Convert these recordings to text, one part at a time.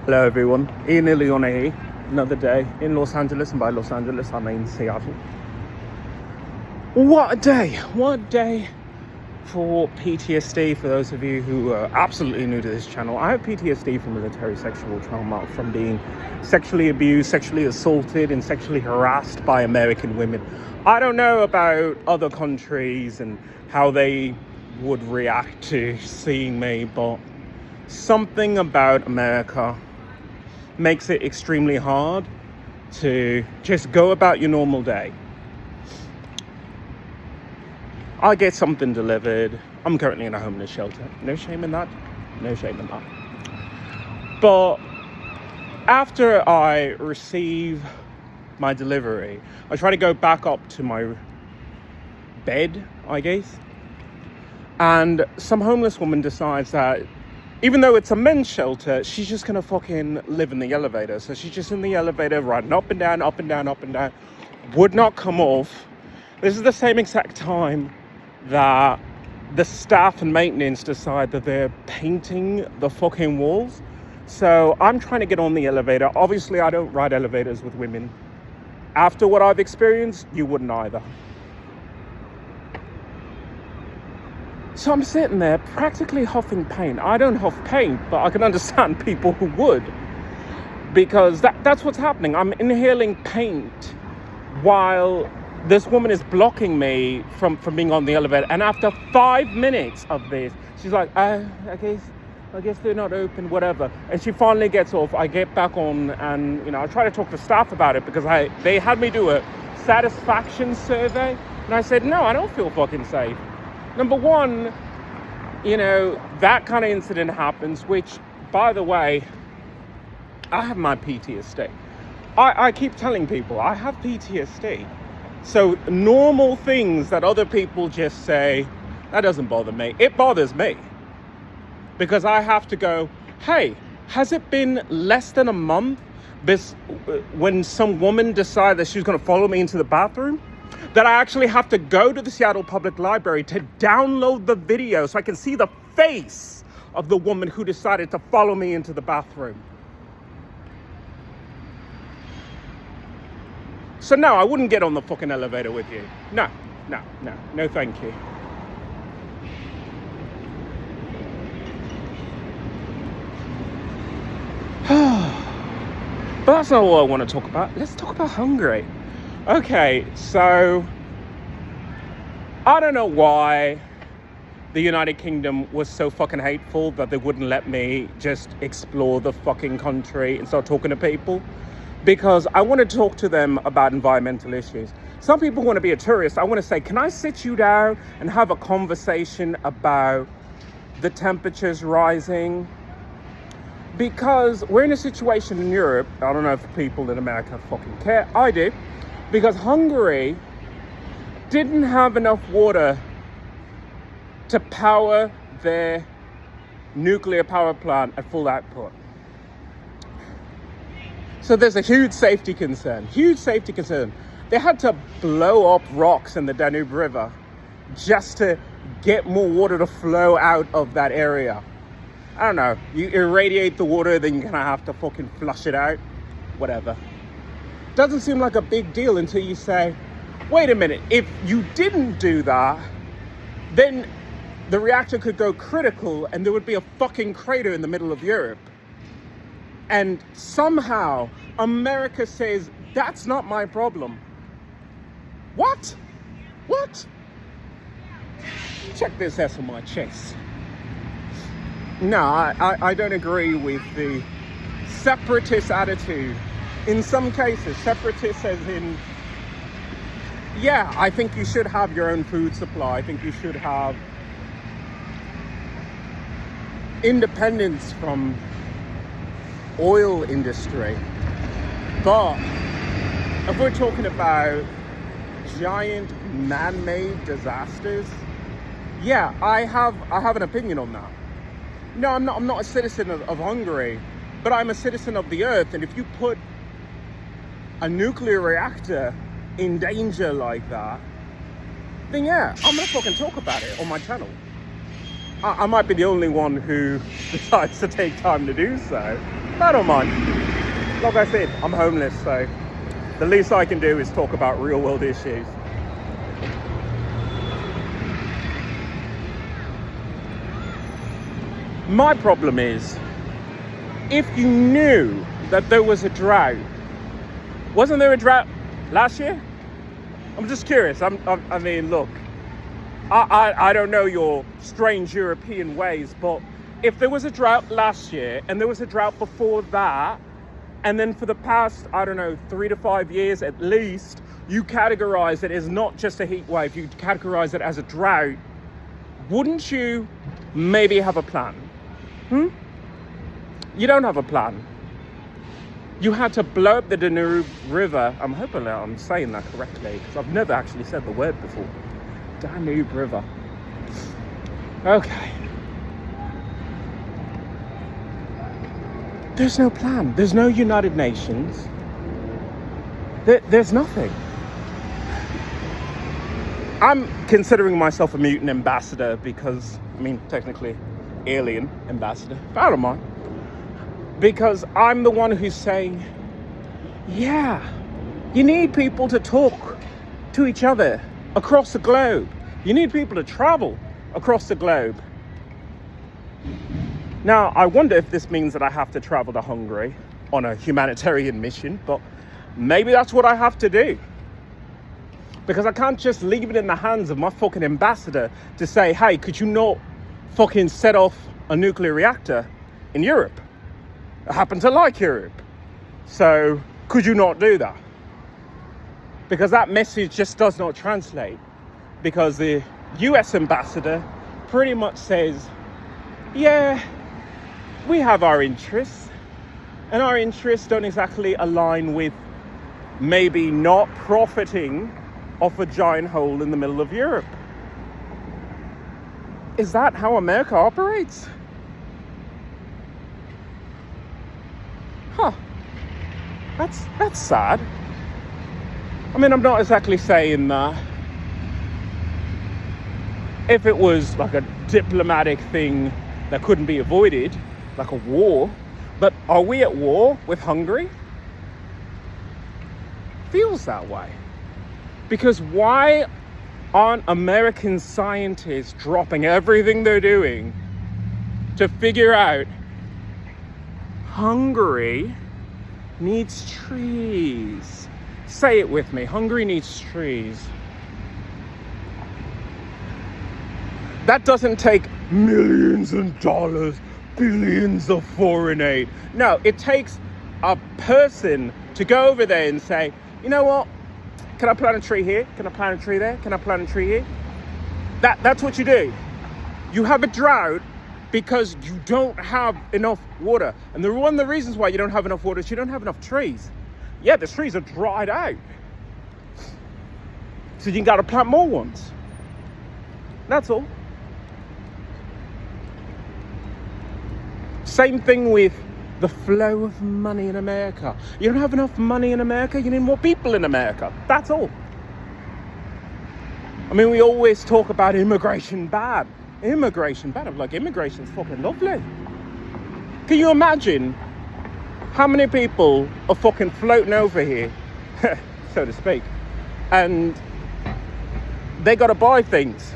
Hello everyone, Ian Iliona here, another day in Los Angeles, and by Los Angeles I mean Seattle. What a day for PTSD. For those of you who are absolutely new to this channel, I have PTSD from military sexual trauma, from being sexually abused, sexually assaulted and sexually harassed by American women. I don't know about other countries and how they would react to seeing me, but something about America makes it extremely hard to just go about your normal day. I get something delivered. I'm currently in a homeless shelter. No shame in that. But after I receive my delivery, I try to go back up to my bed, I guess. And some homeless woman decides that even though it's a men's shelter, she's just gonna fucking live in the elevator. So she's just in the elevator, riding up and down, would not come off. This is the same exact time that the staff and maintenance decide that they're painting the fucking walls. So I'm trying to get on the elevator. Obviously, I don't ride elevators with women. After what I've experienced, you wouldn't either. So I'm sitting there practically huffing paint. I don't huff paint, but I can understand people who would, because that's what's happening. I'm inhaling paint while this woman is blocking me from being on the elevator. And after 5 minutes of this, she's like, I guess they're not open, whatever. And she finally gets off. I get back on and, I try to talk to staff about it, because they had me do a satisfaction survey. And I said, no, I don't feel fucking safe. Number one, that kind of incident happens, which, by the way, I have my PTSD. I keep telling people I have PTSD. So normal things that other people just say, that doesn't bother me. It bothers me. Because I have to go, hey, has it been less than a month when some woman decided that she was going to follow me into the bathroom? That I actually have to go to the Seattle Public Library to download the video so I can see the face of the woman who decided to follow me into the bathroom. So no, I wouldn't get on the fucking elevator with you. No, thank you. But that's not all I want to talk about. Let's talk about Hungary. Okay, so I don't know why the United Kingdom was so fucking hateful that they wouldn't let me just explore the fucking country and start talking to people, because I want to talk to them about environmental issues. Some people want to be a tourist. I want to say, can I sit you down and have a conversation about the temperatures rising? Because we're in a situation in Europe, I don't know if people in America fucking care, I do, because Hungary didn't have enough water to power their nuclear power plant at full output. So there's a huge safety concern. They had to blow up rocks in the Danube River just to get more water to flow out of that area. I don't know, you irradiate the water, then you're gonna have to fucking flush it out, whatever. Doesn't seem like a big deal until you say, wait a minute, if you didn't do that, then the reactor could go critical and there would be a fucking crater in the middle of Europe. And somehow America says, that's not my problem. What? Check this S on my chest. No, I don't agree with the separatist attitude. In some cases, separatist as in, yeah, I think you should have your own food supply. I think you should have independence from oil industry. But if we're talking about giant man-made disasters, yeah, I have an opinion on that. No, I'm not a citizen of Hungary, but I'm a citizen of the earth. And if you put a nuclear reactor in danger like that, then yeah, I'm gonna fucking talk about it on my channel. I might be the only one who decides to take time to do so. I don't mind. Like I said, I'm homeless, so the least I can do is talk about real world issues. My problem is, if you knew that there was a drought, wasn't there a drought last year? I'm just curious. I mean, look, I don't know your strange European ways, but if there was a drought last year and there was a drought before that, and then for the past, I don't know, 3 to 5 years at least, you categorize it as not just a heat wave, you categorize it as a drought, wouldn't you maybe have a plan? You don't have a plan. You had to blow up the Danube River. I'm hoping I'm saying that correctly, because I've never actually said the word before. Danube River. Okay. There's no plan. There's no United Nations. There's nothing. I'm considering myself a mutant ambassador because, I mean, technically alien ambassador, but I don't mind. Because I'm the one who's saying, yeah, you need people to talk to each other across the globe. You need people to travel across the globe. Now, I wonder if this means that I have to travel to Hungary on a humanitarian mission, but maybe that's what I have to do. Because I can't just leave it in the hands of my fucking ambassador to say, hey, could you not fucking set off a nuclear reactor in Europe? I happen to like Europe. So could you not do that? Because that message just does not translate. Because the US ambassador pretty much says, yeah, we have our interests. And our interests don't exactly align with maybe not profiting off a giant hole in the middle of Europe. Is that how America operates? Huh. That's sad. I mean, I'm not exactly saying that if it was like a diplomatic thing that couldn't be avoided, like a war, but are we at war with Hungary? Feels that way. Because why aren't American scientists dropping everything they're doing to figure out Hungary needs trees? Say it with me. Hungary needs trees. That doesn't take millions of dollars, billions of foreign aid. No, it takes a person to go over there and say, you know what? Can I plant a tree here? Can I plant a tree there? Can I plant a tree here? That's what you do. You have a drought because you don't have enough water. And one of the reasons why you don't have enough water is you don't have enough trees. Yeah, the trees are dried out. So you gotta plant more ones. That's all. Same thing with the flow of money in America. You don't have enough money in America, you need more people in America. That's all. I mean, we always talk about immigration bad. Immigration bad. I'm like, immigration's fucking lovely. Can you imagine how many people are fucking floating over here, so to speak, and they gotta buy things?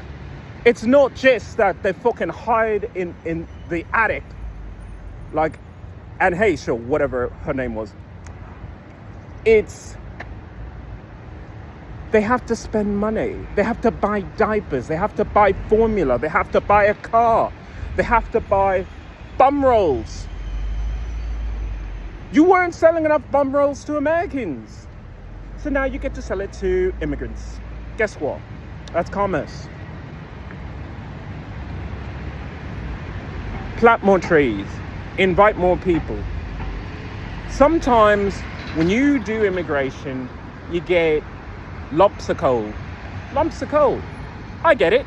It's not just that they fucking hide in the attic, like Anne Hayes or whatever her name was. It's they have to spend money. They have to buy diapers. They have to buy formula. They have to buy a car. They have to buy bum rolls. You weren't selling enough bum rolls to Americans. So now you get to sell it to immigrants. Guess what? That's commerce. Plant more trees. Invite more people. Sometimes when you do immigration, you get lumps of coal. Lumps of coal. I get it.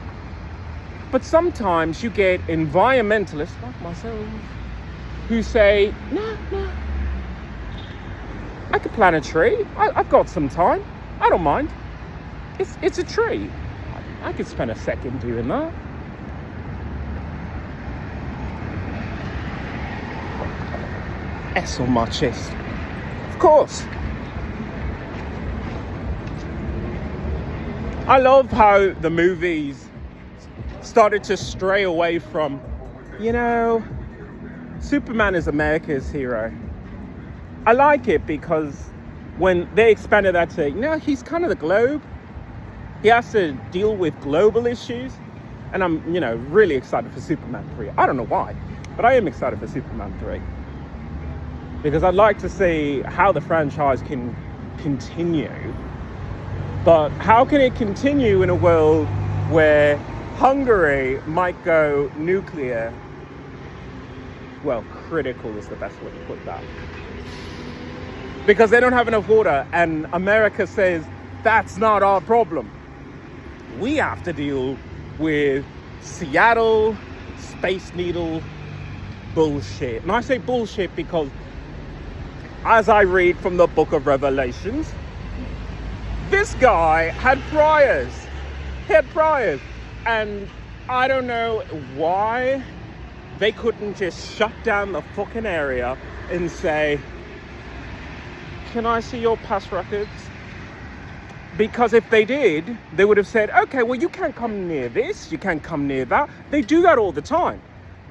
But sometimes you get environmentalists like myself who say, no, I could plant a tree. I've got some time. I don't mind. It's a tree. I could spend a second doing that. S on my chest. Of course. I love how the movies started to stray away from, Superman is America's hero. I like it because when they expanded that to, he's kind of the globe. He has to deal with global issues. And I'm, really excited for Superman 3. I don't know why, but I am excited for Superman 3. Because I'd like to see how the franchise can continue. But how can it continue in a world where Hungary might go nuclear? Well, critical is the best way to put that. Because they don't have enough water, and America says, that's not our problem. We have to deal with Seattle, Space Needle bullshit. And I say bullshit because as I read from the book of Revelations, this guy had priors. He had priors. And I don't know why they couldn't just shut down the fucking area and say, can I see your past records? Because if they did, they would have said, okay, well, you can't come near this, you can't come near that. They do that all the time.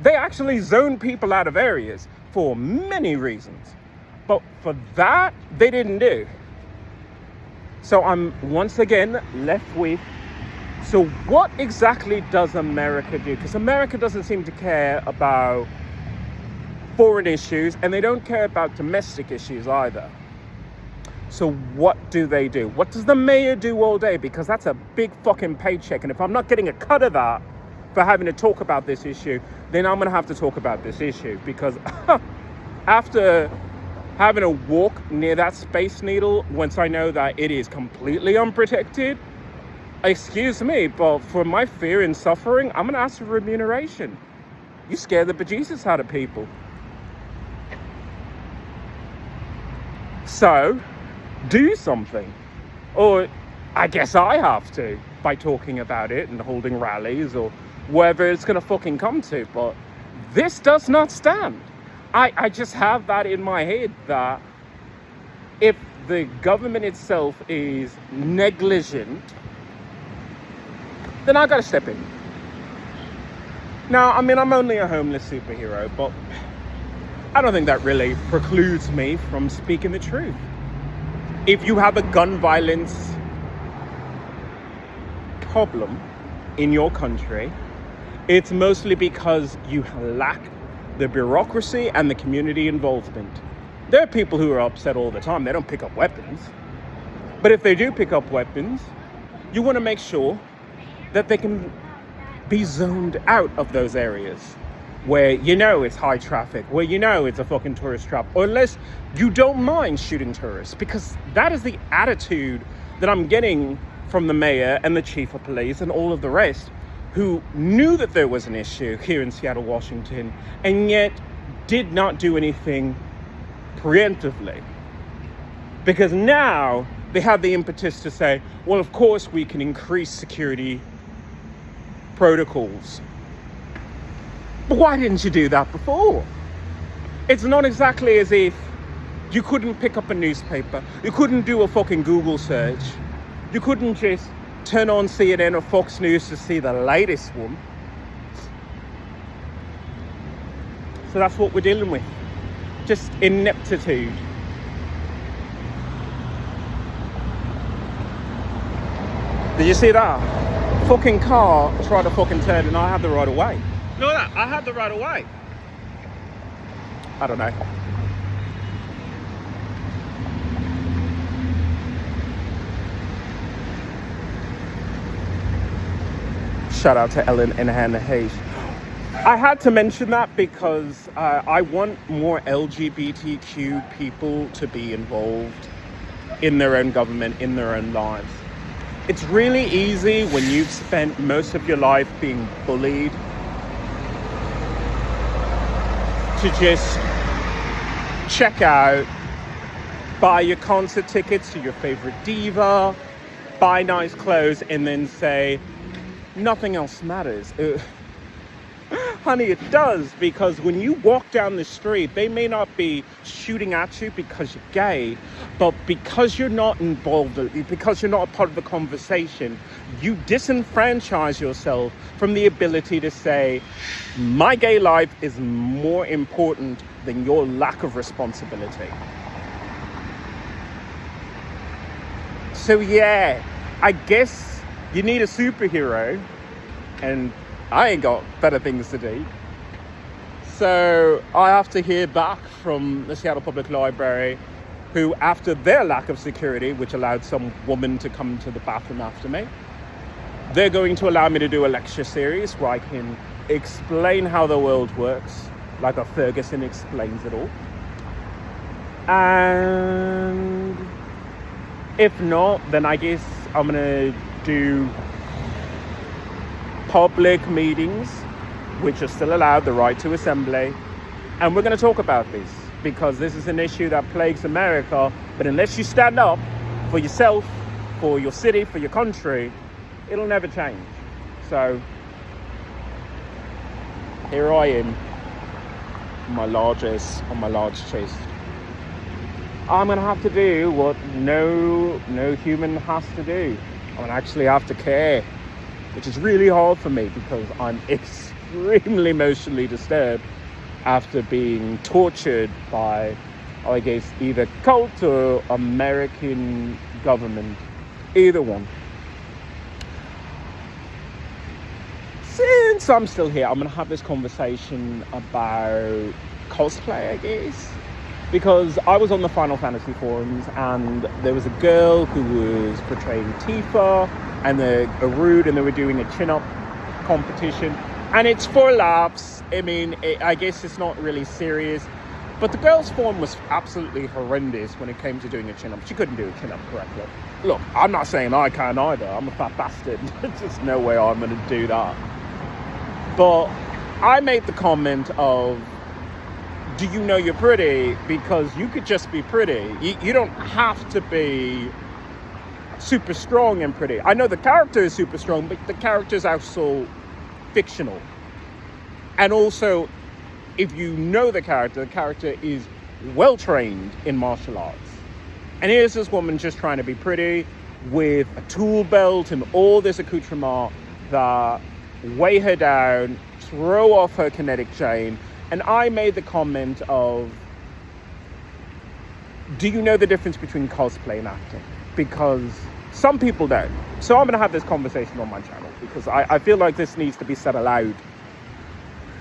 They actually zone people out of areas for many reasons. But for that, they didn't do. So I'm once again left with, so what exactly does America do? Because America doesn't seem to care about foreign issues, and they don't care about domestic issues either. So what do they do? What does the mayor do all day? Because that's a big fucking paycheck. And if I'm not getting a cut of that for having to talk about this issue, then I'm going to have to talk about this issue. Because after having to walk near that Space Needle, once I know that it is completely unprotected, excuse me, but for my fear and suffering, I'm going to ask for remuneration. You scare the bejesus out of people. So do something. Or I guess I have to, by talking about it and holding rallies or wherever it's going to fucking come to. But this does not stand. I just have that in my head that if the government itself is negligent, then I got to step in. Now, I mean, I'm only a homeless superhero, but I don't think that really precludes me from speaking the truth. If you have a gun violence problem in your country, it's mostly because you lack the bureaucracy and the community involvement. There are people who are upset all the time. They don't pick up weapons. But if they do pick up weapons, you want to make sure that they can be zoned out of those areas where it's high traffic, where it's a fucking tourist trap, or unless you don't mind shooting tourists, because that is the attitude that I'm getting from the mayor and the chief of police and all of the rest, who knew that there was an issue here in Seattle, Washington, and yet did not do anything preemptively. Because now they have the impetus to say, well, of course we can increase security protocols. But why didn't you do that before? It's not exactly as if you couldn't pick up a newspaper. You couldn't do a fucking Google search. You couldn't just turn on CNN or Fox News to see the latest one. So that's what we're dealing with. Just ineptitude. Did you see that? Fucking car tried to fucking turn and I had the right of way. Look at that, I had the right of way. I don't know. Shout out to Ellen and Hannah Hayes. I had to mention that because I want more LGBTQ people to be involved in their own government, in their own lives. It's really easy when you've spent most of your life being bullied to just check out, buy your concert tickets to your favorite diva, buy nice clothes, and then say, nothing else matters. Honey, it does, because when you walk down the street, they may not be shooting at you because you're gay, but because you're not involved, because you're not a part of the conversation, you disenfranchise yourself from the ability to say, my gay life is more important than your lack of responsibility. So yeah, I guess you need a superhero, and I ain't got better things to do. So I have to hear back from the Seattle Public Library, who, after their lack of security, which allowed some woman to come to the bathroom after me, they're going to allow me to do a lecture series where I can explain how the world works, like a Ferguson explains it all. And if not, then I guess I'm going to do public meetings, which are still allowed, the right to assembly, and we're going to talk about this, because this is an issue that plagues America. But unless you stand up for yourself, for your city, for your country, it'll never change. So here I am, on my large chest. I'm going to have to do what no human has to do. I'm going to actually have to care, which is really hard for me because I'm extremely emotionally disturbed after being tortured by, I guess, either cult or American government, either one. Since I'm still here, I'm going to have this conversation about cosplay, I guess, because I was on the Final Fantasy forums and there was a girl who was portraying Tifa and a Rude, and they were doing a chin-up competition, and it's for laughs. I mean, I guess it's not really serious, but the girl's form was absolutely horrendous when it came to doing a chin-up. She couldn't do a chin-up correctly. Look, I'm not saying I can either. I'm a fat bastard. There's just no way I'm going to do that. But I made the comment of, do you know you're pretty? Because you could just be pretty. You don't have to be super strong and pretty. I know the character is super strong, but the character is also fictional. And also, if you know the character is well trained in martial arts. And here's this woman just trying to be pretty with a tool belt and all this accoutrement that weigh her down, throw off her kinetic chain. And I made the comment of, do you know the difference between cosplay and acting? Because some people don't. So I'm going to have this conversation on my channel because I feel like this needs to be said aloud.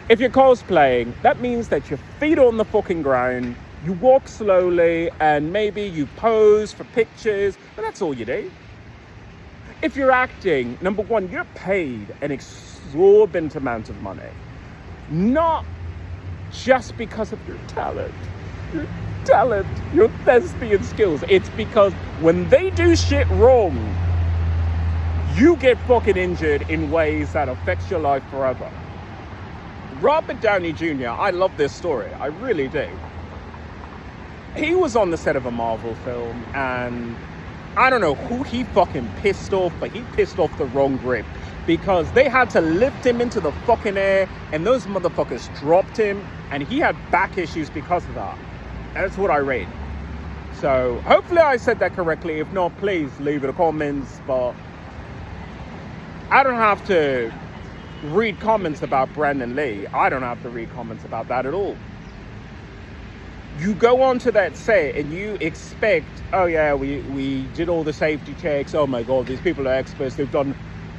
If you're cosplaying, that means that your feet are on the fucking ground, you walk slowly, and maybe you pose for pictures, but that's all you do. If you're acting, number one, you're paid an exorbitant amount of money. Not just because of your talent, your thespian skills. It's because when they do shit wrong, you get fucking injured in ways that affects your life forever. Robert Downey Jr., I love this story. I really do. He was on the set of a Marvel film, and I don't know who he fucking pissed off, but he pissed off the wrong grip, because they had to lift him into the fucking air, and those motherfuckers dropped him, and he had back issues because of that. That's what I read. So hopefully I said that correctly. If not, please leave it in the comments. But I don't have to read comments about Brandon Lee. I don't have to read comments about that at all. You go onto that set and you expect, oh yeah, we did all the safety checks. Oh my God, these people are experts. They've done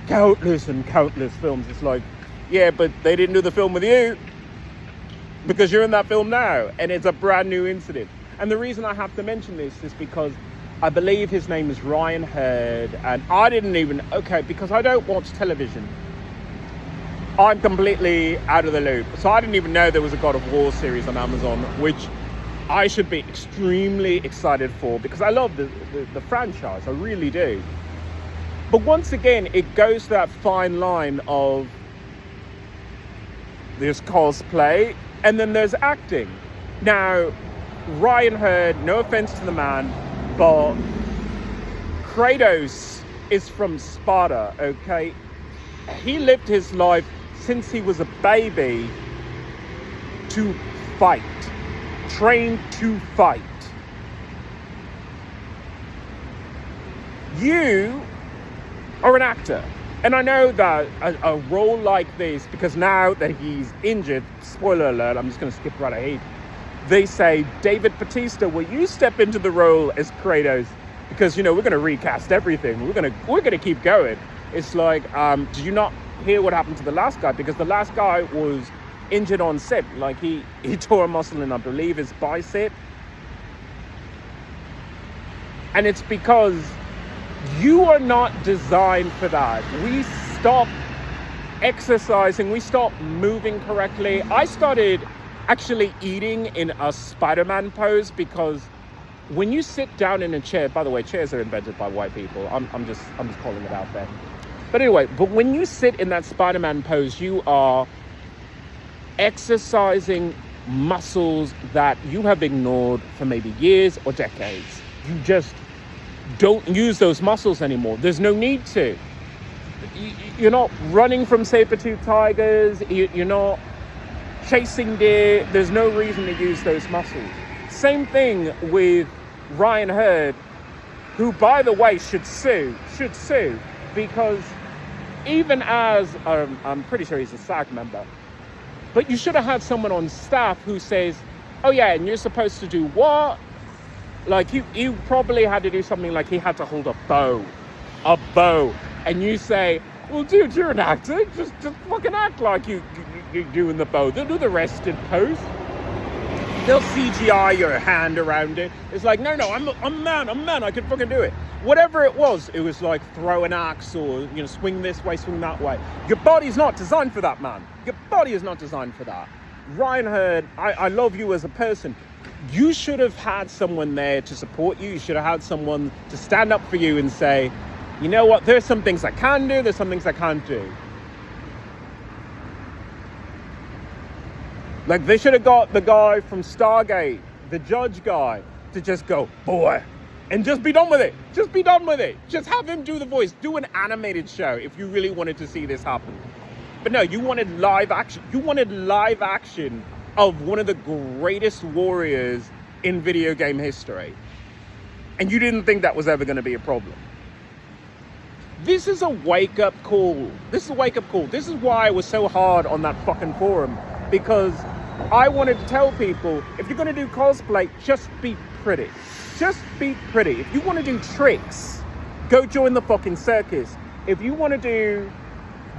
countless and countless films. It's like, yeah, but they didn't do the film with you because you're in that film now and it's a brand new incident. And the reason I have to mention this is because I believe his name is Ryan Hurd, and I didn't even, because I don't watch television. I'm completely out of the loop. So I didn't even know there was a God of War series on Amazon, which I should be extremely excited for because I love the franchise. I really do. But once again, it goes to that fine line of there's cosplay and then there's acting. Now, Ryan Hurd, no offense to the man, but Kratos is from Sparta, okay? He lived his life since he was a baby to fight, trained to fight. You are an actor. And I know that a role like this, because now that he's injured, spoiler alert, I'm just going to skip right ahead. They say, David Bautista, will you step into the role as Kratos? Because, we're going to recast everything. We're going to keep going. It's like, did you not hear what happened to the last guy? Because the last guy was injured on set. Like he tore a muscle in, I believe, his bicep. And it's because you are not designed for that. We stop exercising. We stop moving correctly. I started actually eating in a Spider-Man pose because when you sit down in a chair, by the way, chairs are invented by white people. I'm just calling it out there. But anyway, but when you sit in that Spider-Man pose, you are exercising muscles that you have ignored for maybe years or decades. You just don't use those muscles anymore. There's no need to. You're not running from saber-toothed tigers. You're not chasing deer. There's no reason to use those muscles. Same thing with Ryan Hurd, who, by the way, should sue, because even as, I'm pretty sure he's a SAG member, but you should have had someone on staff who says, oh yeah, and you're supposed to do what? Like, you probably had to do something like he had to hold a bow. And you say, well, dude, you're an actor. Just fucking act like you're doing the bow. They'll do the rest in post. They'll CGI your hand around it. It's like, no, I'm a man. I can fucking do it. Whatever it was like throw an axe or, swing this way, swing that way. Your body's not designed for that, man. Your body is not designed for that. Ryan Hurd, I love you as a person. You should have had someone there to support you. You should have had someone to stand up for you and say, you know what, there's some things I can do, there's some things I can't do. Like, they should have got the guy from Stargate, the judge guy, to just go, boy, and just be done with it. Just be done with it. Just have him do the voice. Do an animated show if you really wanted to see this happen. But no, you wanted live action. You wanted live action of one of the greatest warriors in video game history. And you didn't think that was ever going to be a problem. This is a wake-up call. This is why I was so hard on that fucking forum. Because I wanted to tell people, if you're going to do cosplay, just be pretty. Just be pretty. If you want to do tricks, go join the fucking circus. If you want to do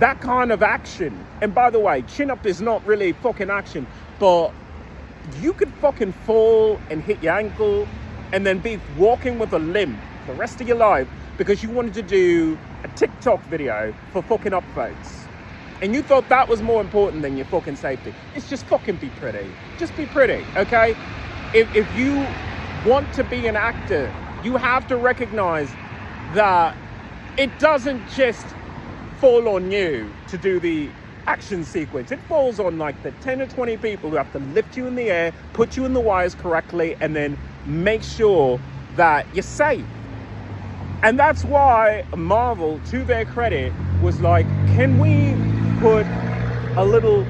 that kind of action, and by the way, chin up is not really fucking action, but you could fucking fall and hit your ankle and then be walking with a limp the rest of your life because you wanted to do a TikTok video for fucking upvotes. And you thought that was more important than your fucking safety. It's just fucking be pretty. Just be pretty, okay? If you want to be an actor, you have to recognize that it doesn't just fall on you to do the action sequence. It falls on like the 10 or 20 people who have to lift you in the air, put you in the wires correctly, and then make sure that you're safe. And that's why Marvel, to their credit, was like, can we put a little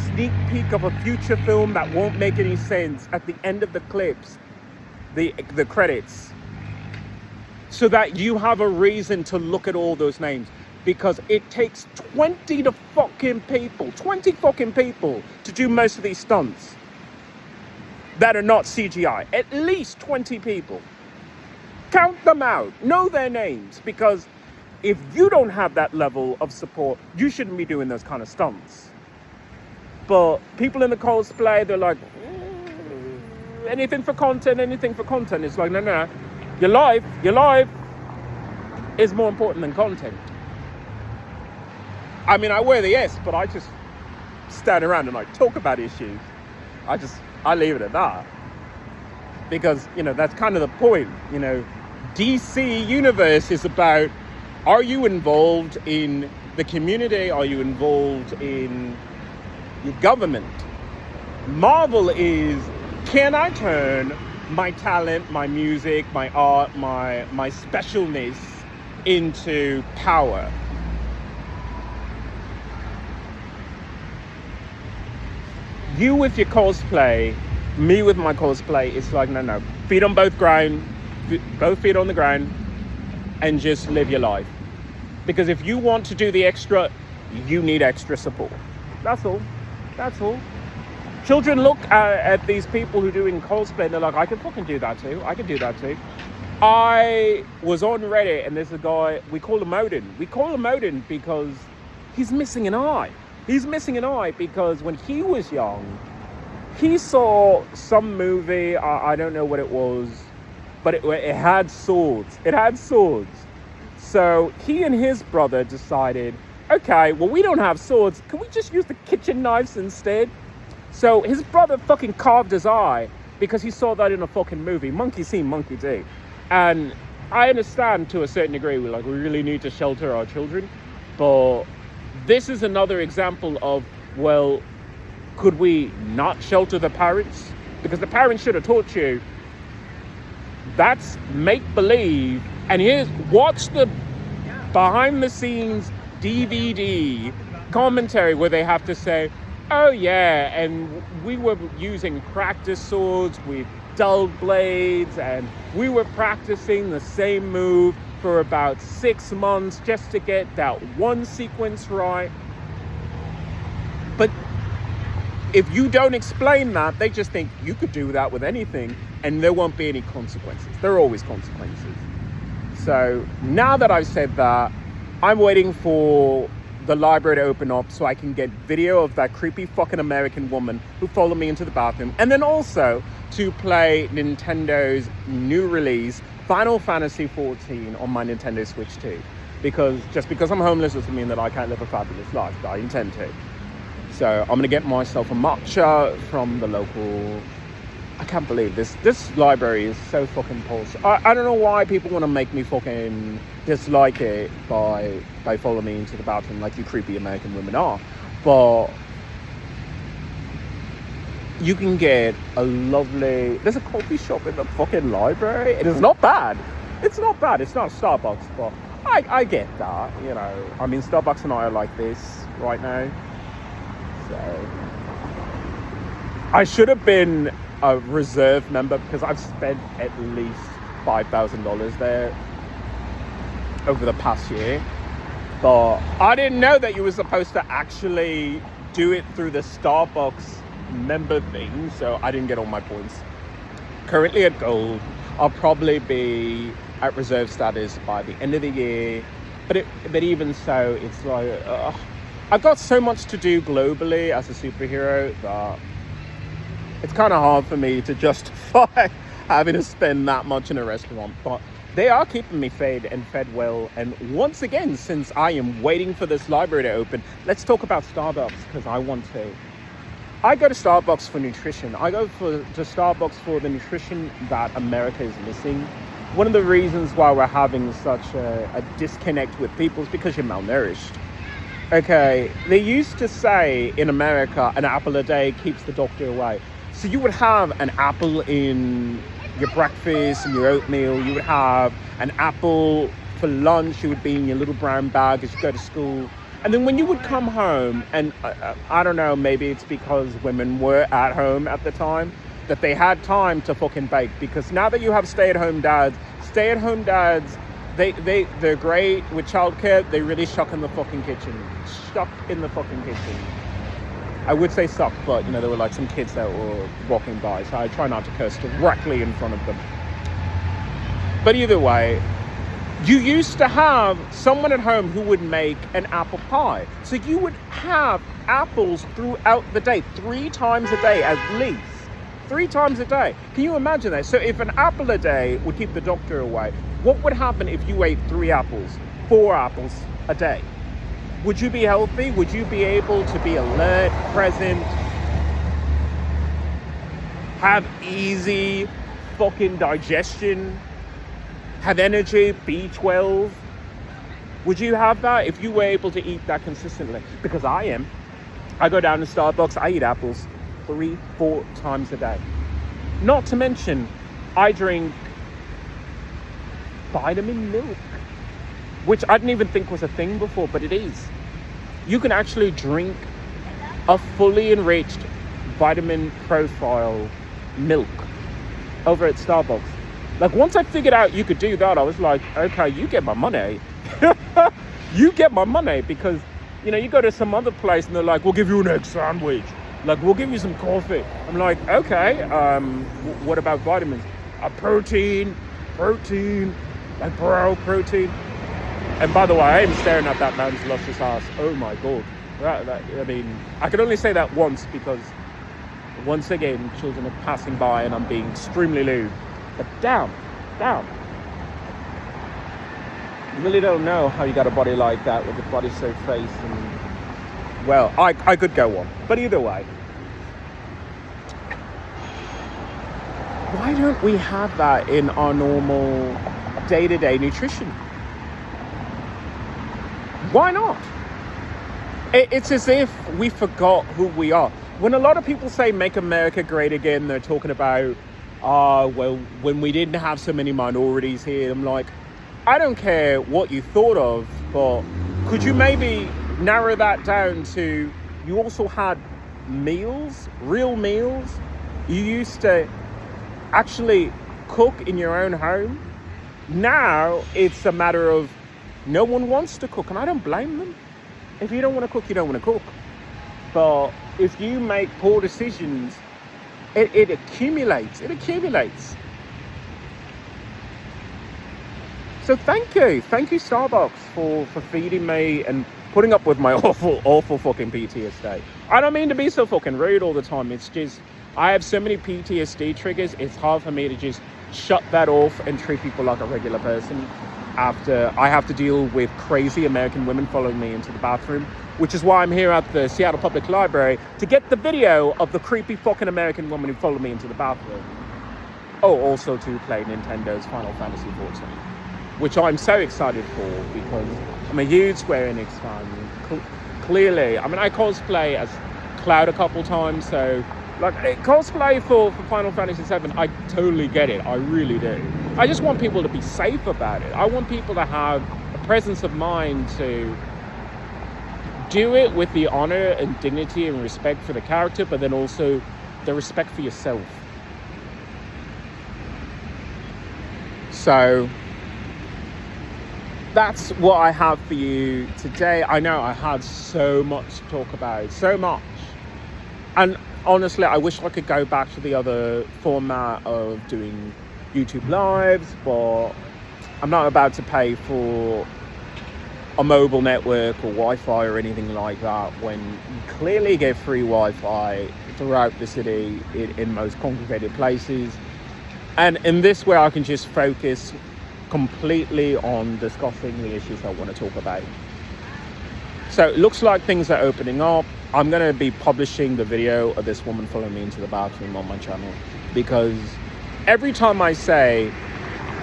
sneak peek of a future film that won't make any sense at the end of the clips, the credits, so that you have a reason to look at all those names. Because it takes 20 fucking people to do most of these stunts that are not CGI. At least 20 people. Count them out. Know their names. Because if you don't have that level of support, you shouldn't be doing those kind of stunts. But people in the cosplay, they're like, anything for content. It's like, no. Your life is more important than content. I mean, I wear the S, but I just stand around and I talk about issues. I leave it at that. Because, that's kind of the point. DC Universe is about, are you involved in the community? Are you involved in your government? Marvel is, can I turn my talent, my music, my art, my specialness into power? You with your cosplay, me with my cosplay, it's like, no. Feet on both ground, both feet on the ground, and just live your life. Because if you want to do the extra, you need extra support. That's all. Children look at these people who are doing cosplay and they're like, I can fucking do that too. I was on Reddit and there's a guy, we call him Odin. We call him Odin because he's missing an eye. He's missing an eye because when he was young, he saw some movie, I don't know what it was, but it had swords. So he and his brother decided, okay, well, we don't have swords. Can we just use the kitchen knives instead? So his brother fucking carved his eye because he saw that in a fucking movie. Monkey see, monkey do. And I understand to a certain degree, we really need to shelter our children. But this is another example of, well, could we not shelter the parents? Because the parents should have taught you that's make-believe. And watch the behind-the-scenes DVD commentary where they have to say, oh yeah, and we were using practice swords with dull blades, and we were practicing the same move for about 6 months just to get that one sequence right. But if you don't explain that, they just think you could do that with anything and there won't be any consequences. There are always consequences. So now that I've said that, I'm waiting for the library to open up so I can get video of that creepy fucking American woman who followed me into the bathroom, and then also to play Nintendo's new release, Final Fantasy XIV, on my Nintendo Switch 2. Because just because I'm homeless doesn't mean that I can't live a fabulous life, but I intend to. So I'm gonna get myself a matcha from the local. I can't believe this library is so fucking pulse. I don't know why people want to make me fucking dislike it by following me into the bathroom like you creepy American women are. But you can get there's a coffee shop in the fucking library. It is not bad. It's not Starbucks, but I get that, you know. I mean, Starbucks and I are like this right now. So I should have been a reserve member because I've spent at least $5,000 there over the past year. But I didn't know that you were supposed to actually do it through the Starbucks member thing, so I didn't get all my points. Currently at gold. I'll probably be at reserve status by the end of the year. But even so, it's like I've got so much to do globally as a superhero that it's kind of hard for me to justify having to spend that much in a restaurant. But they are keeping me fed well. And once again, since I am waiting for this library to open, let's talk about Starbucks, because I want to. I go to Starbucks for nutrition. I go to Starbucks for the nutrition that America is missing. One of the reasons why we're having such a disconnect with people is because you're malnourished. Okay, they used to say in America, an apple a day keeps the doctor away. So you would have an apple in your breakfast and your oatmeal. You would have an apple for lunch. It would be in your little brown bag as you go to school. And then when you would come home, and I don't know, maybe it's because women were at home at the time, that they had time to fucking bake. Because now that you have stay-at-home dads, they're great with childcare. They really suck in the fucking kitchen. I would say suck, but you know, there were like some kids that were walking by, so I try not to curse directly in front of them. But either way, you used to have someone at home who would make an apple pie. So you would have apples throughout the day, 3 times a day at least. 3 times a day. Can you imagine that? So if an apple a day would keep the doctor away, what would happen if you ate 3 apples, 4 apples a day? Would you be healthy? Would you be able to be alert, present, have easy fucking digestion, have energy, B12? Would you have that if you were able to eat that consistently? Because I am. I go down to Starbucks, I eat apples 3-4 times a day. Not to mention, I drink vitamin milk, which I didn't even think was a thing before, but it is. You can actually drink a fully enriched vitamin profile milk over at Starbucks. Like, once I figured out you could do that, I was like, okay, you get my money. You get my money, because, you know, you go to some other place and they're like, we'll give you an egg sandwich. Like, we'll give you some coffee. I'm like, okay, what about vitamins? Protein, like, bro, protein. And by the way, I am staring at that man's luscious ass. Oh my God. I mean, I can only say that once, because once again, children are passing by and I'm being extremely lewd. But damn. You really don't know how you got a body like that with a body so face. And, well, I could go on. But either way, why don't we have that in our normal day-to-day nutrition? Why not? It's as if we forgot who we are. When a lot of people say make America great again, they're talking about, well, when we didn't have so many minorities here. I'm like, I don't care what you thought of, but could you maybe narrow that down to, you also had meals, real meals? You used to actually cook in your own home. Now it's a matter of no one wants to cook, and I don't blame them. If you don't want to cook, you don't want to cook. But if you make poor decisions, it accumulates. So thank you Starbucks for feeding me and putting up with my awful fucking PTSD. I don't mean to be so fucking rude all the time. It's just, I have so many PTSD triggers. It's hard for me to just shut that off and treat people like a regular person after I have to deal with crazy American women following me into the bathroom, which is why I'm here at the Seattle Public Library to get the video of the creepy fucking American woman who followed me into the bathroom. Oh, also to play Nintendo's Final Fantasy 14, which I'm so excited for, because I'm a huge Square Enix fan. Clearly, I mean, I cosplay as Cloud a couple times, so like, cosplay for Final Fantasy 7, I totally get it. I really do. I just want people to be safe about it. I want people to have a presence of mind to do it with the honor and dignity and respect for the character, but then also the respect for yourself. So that's what I have for you today. I know I had so much to talk about, so much. And honestly, I wish I could go back to the other format of doing YouTube lives, but I'm not about to pay for a mobile network or Wi-Fi or anything like that, when you clearly get free Wi-Fi throughout the city in most congregated places. And in this way, I can just focus completely on discussing the issues I want to talk about. So it looks like things are opening up. I'm going to be publishing the video of this woman following me into the bathroom on my channel, because every time I say,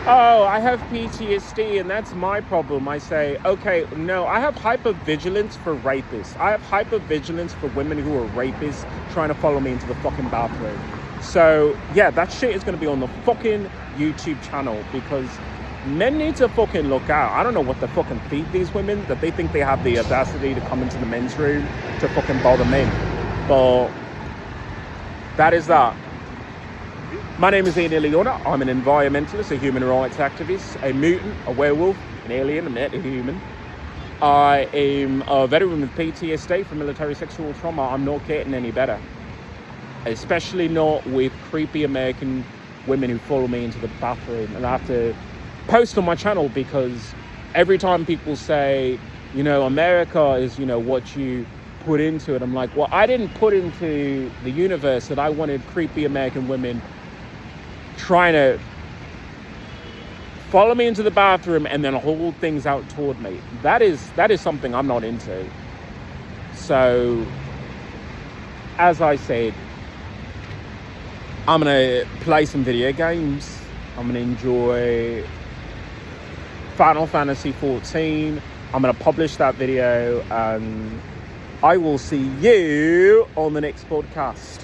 oh, I have PTSD and that's my problem, I say, okay, no, I have hypervigilance for rapists. I have hypervigilance for women who are rapists trying to follow me into the fucking bathroom. So yeah, that shit is going to be on the fucking YouTube channel, because men need to fucking look out. I don't know what they fucking feed these women, that they think they have the audacity to come into the men's room to fucking bother men. But that is that. My name is Ian Iliona. I'm an environmentalist, a human rights activist, a mutant, a werewolf, an alien, a meta-human. I am a veteran with PTSD from military sexual trauma. I'm not getting any better. Especially not with creepy American women who follow me into the bathroom. And I have to post on my channel, because every time people say, you know, America is, you know, what you put into it. I'm like, well, I didn't put into the universe that I wanted creepy American women trying to follow me into the bathroom and then hold things out toward me. That is something I'm not into. So, as I said, I'm gonna play some video games. I'm gonna enjoy Final Fantasy 14. I'm gonna publish that video, and I will see you on the next podcast.